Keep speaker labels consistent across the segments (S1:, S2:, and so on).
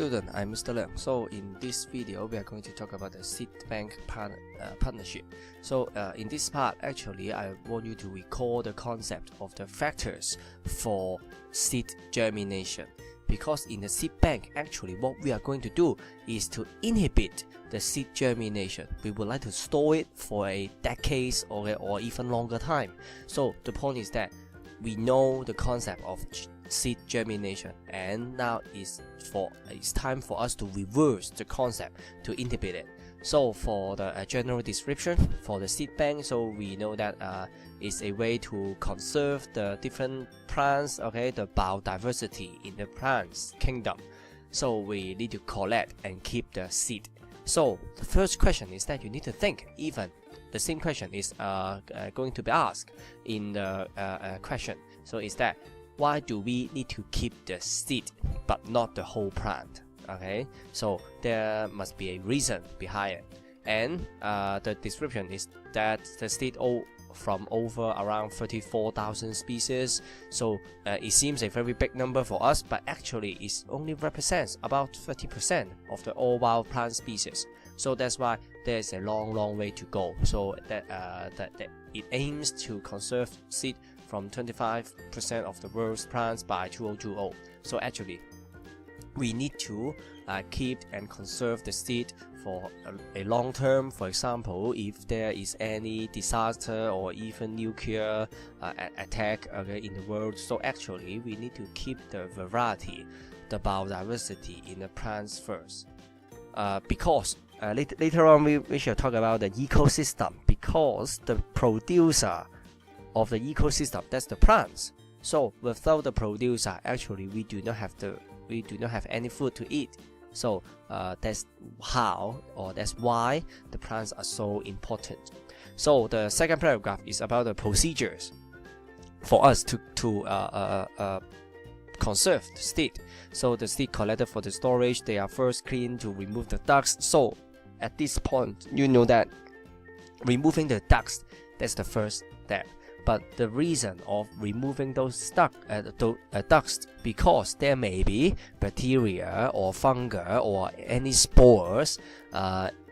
S1: student, I'm Mr. Leung. So in this video, we are going to talk about the seed bank partnership. So in this part, actually, I want you to recall the concept of the factors for seed germination. Because in the seed bank, actually, what we are going to do is to inhibit the seed germination. We would like to store it for a decades or even longer time. So the point is that we know the concept of seed germination, and now it's time for us to reverse the concept to inhibit it. So for the general description for the seed bank, so we know that it's a way to conserve the different plants, the biodiversity in the plants kingdom. So we need to collect and keep the seed. So the first question is that you need to think, even the same question is going to be asked in the question. So is that why do we need to keep the seed but not the whole plant? So there must be a reason behind it, and the description is that the seed from over around 34,000 species. So it seems a very big number for us, but actually it only represents about 30% of the all wild plant species. So that's why there's a long way to go. So that it aims to conserve seed from 25% of the world's plants by 2020. So actually, we need to keep and conserve the seed for a long term. For example, if there is any disaster or even nuclear attack in the world, so actually we need to keep the variety, the biodiversity in the plants first. Because later on we shall talk about the ecosystem, because the producer of the ecosystem, that's the plants. So without the producer, actually we do not have any food to eat. So that's why the plants are so important. So the second paragraph is about the procedures for us to conserve the seed. So the seed collected for the storage, they are first cleaned to remove the dust. So at this point, you know that removing the dust, that's the first step. But the reason of removing those dust, because there may be bacteria or fungi or any spores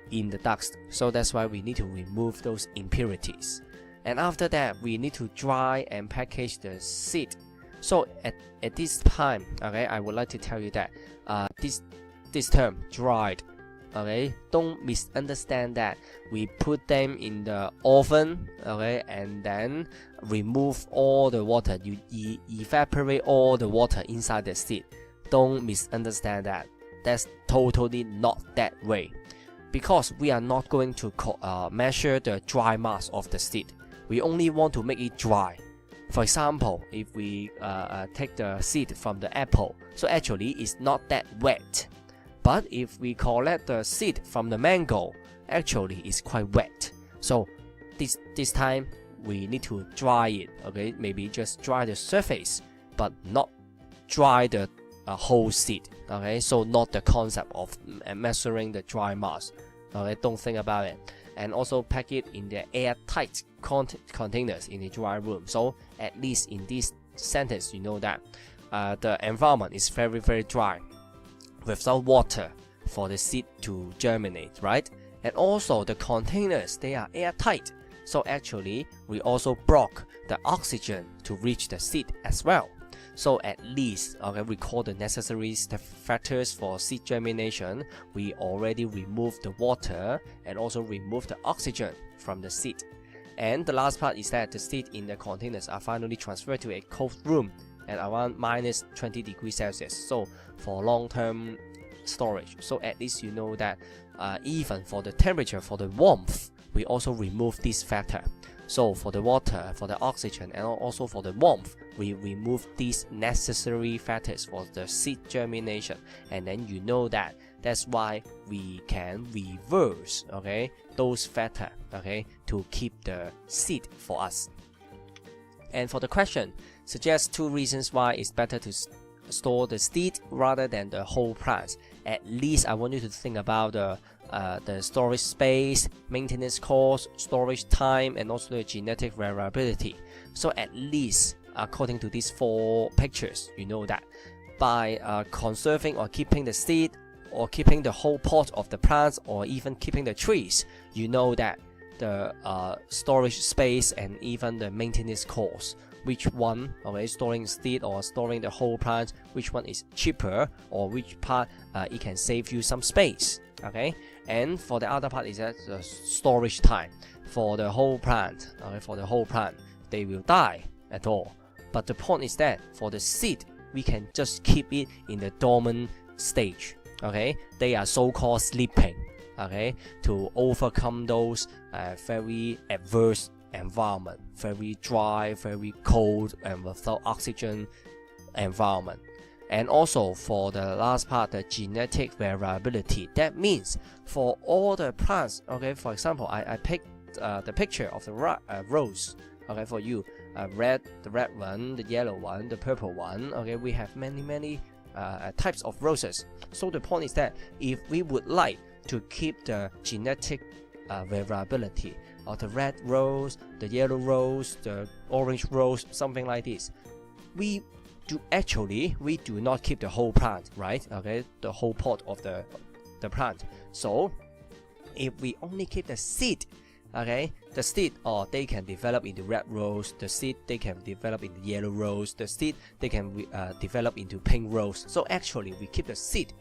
S1: in the dust. So that's why we need to remove those impurities. And after that, we need to dry and package the seed. So at this time, I would like to tell you that this term dried, don't misunderstand that we put them in the oven, and then remove all the water. You evaporate all the water inside the seed. Don't misunderstand that. That's totally not that way, because we are not going to measure the dry mass of the seed. We only want to make it dry. For example, if we take the seed from the apple, so actually it's not that wet. But if we collect the seed from the mango, actually it's quite wet. So this time we need to dry it. Maybe just dry the surface, but not dry the whole seed. So not the concept of measuring the dry mass. Don't think about it. And also pack it in the airtight containers in the dry room. So at least in this sentence, you know that the environment is very dry, without water for the seed to germinate, right? And also the containers, they are airtight. So actually, we also block the oxygen to reach the seed as well. So at least, recall the necessary factors for seed germination. We already removed the water and also removed the oxygen from the seed. And the last part is that the seed in the containers are finally transferred to a cold room at around minus 20 degrees Celsius. So for long-term storage. So at least you know that even for the temperature, for the warmth, we also remove this factor. So for the water, for the oxygen, and also for the warmth, we remove these necessary factors for the seed germination. And then you know that that's why we can reverse, those factors, to keep the seed for us. And for the question, suggest two reasons why it's better to store the seed rather than the whole plant. At least I want you to think about the storage space, maintenance cost, storage time, and also the genetic variability. So at least according to these four pictures, you know that by conserving or keeping the seed, or keeping the whole pot of the plants, or even keeping the trees, you know that the storage space and even the maintenance cost, which one, okay, storing seed or storing the whole plant, which one is cheaper, or which part it can save you some space, okay. And for the other part is that the storage time for the whole plant, okay, for the whole plant they will die at all. But the point is that for the seed, we can just keep it in the dormant stage, okay. They are so-called sleeping, okay, to overcome those very adverse environment, very dry, very cold, and without oxygen environment. And also for the last part, the genetic variability. That means for all the plants, okay, for example, I picked the picture of the rose, okay, for you, the red one, the yellow one, the purple one, okay. We have many types of roses. So the point is that if we would like to keep the genetic variability of the red rose, the yellow rose, the orange rose, something like this, we do not keep the whole plant, right? Okay, the whole pot of the plant. So if we only keep the seed, okay, the seed, or they can develop into red rose, the seed they can develop into yellow rose, the seed they can develop into pink rose. So actually we keep the seed,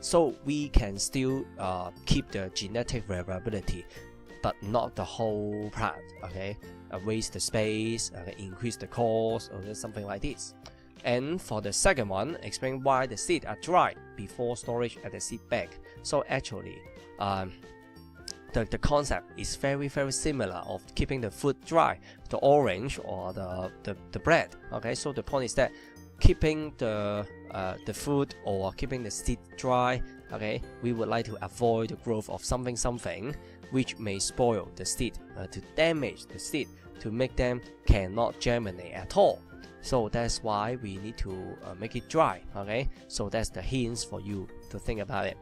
S1: so we can still keep the genetic variability, but not the whole plant, okay. Waste the space, increase the cost, or something like this. And for the second one, explain why the seeds are dried before storage at the seed bank. So actually, the concept is very similar of keeping the food dry, the orange or the bread. Okay, so the point is that keeping the food or keeping the seed dry, okay, we would like to avoid the growth of something which may spoil the seed, to damage the seed, to make them cannot germinate at all. So that's why we need to make it dry, okay. So that's the hints for you to think about it.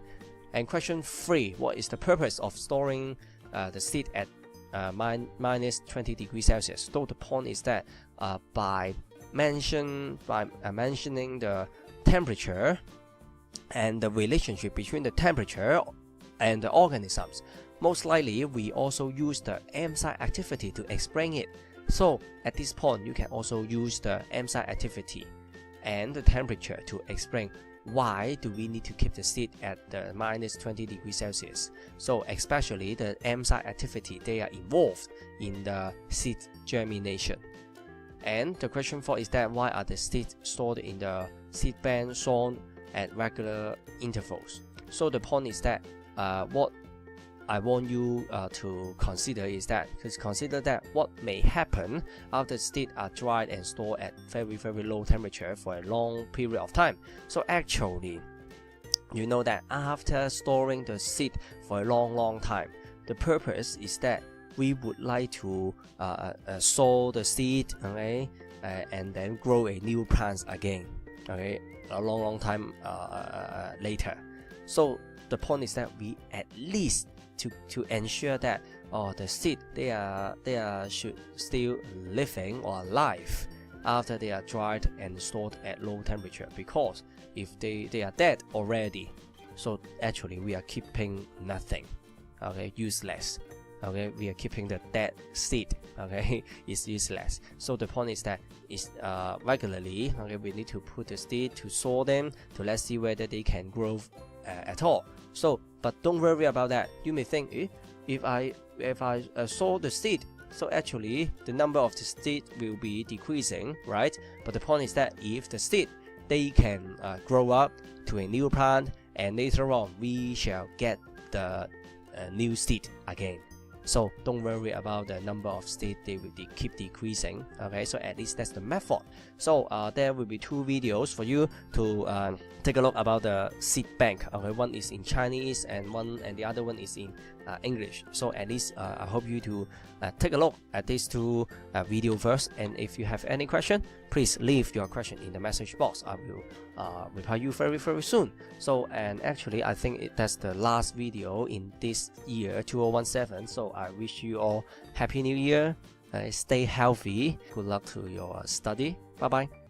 S1: And question 3, what is the purpose of storing the seed at minus 20 degrees Celsius? So the point is that by mentioning the temperature and the relationship between the temperature and the organisms, most likely we also use the enzyme activity to explain it. So at this point, you can also use the enzyme activity and the temperature to explain why do we need to keep the seed at the minus 20 degrees Celsius. So especially the enzyme activity, they are involved in the seed germination. And the question 4 is that why are the seeds stored in the seed bank sown at regular intervals? So the point is that what I want you to consider is that, consider that what may happen after the seeds are dried and stored at very low temperature for a long period of time. So actually, you know that after storing the seed for a long time, the purpose is that we would like to sow the seed, okay, and then grow a new plant again, okay, a long time later. So the point is that we at least to ensure that the seed they are should still living or alive after they are dried and stored at low temperature, because if they are dead already, so actually we are keeping nothing, okay, useless, okay, we are keeping the dead seed, okay, it's useless. So the point is that is regularly, okay, we need to put the seed to sow them to let's see whether they can grow at all. So but don't worry about that. You may think, if I sow the seed, so actually the number of the seed will be decreasing, right? But the point is that if the seed they can grow up to a new plant, and later on we shall get the new seed again. So don't worry about the number of seed, they will keep decreasing, okay. So at least that's the method. So there will be 2 videos for you to take a look about the seed bank, okay. One is in Chinese and the other one is in English. So at least I hope you to take a look at these 2 video first, and if you have any question, please leave your question in the message box. I will reply you very soon. So, and actually I think that's the last video in this year 2017. So I wish you all Happy New Year, stay healthy, good luck to your study, bye bye.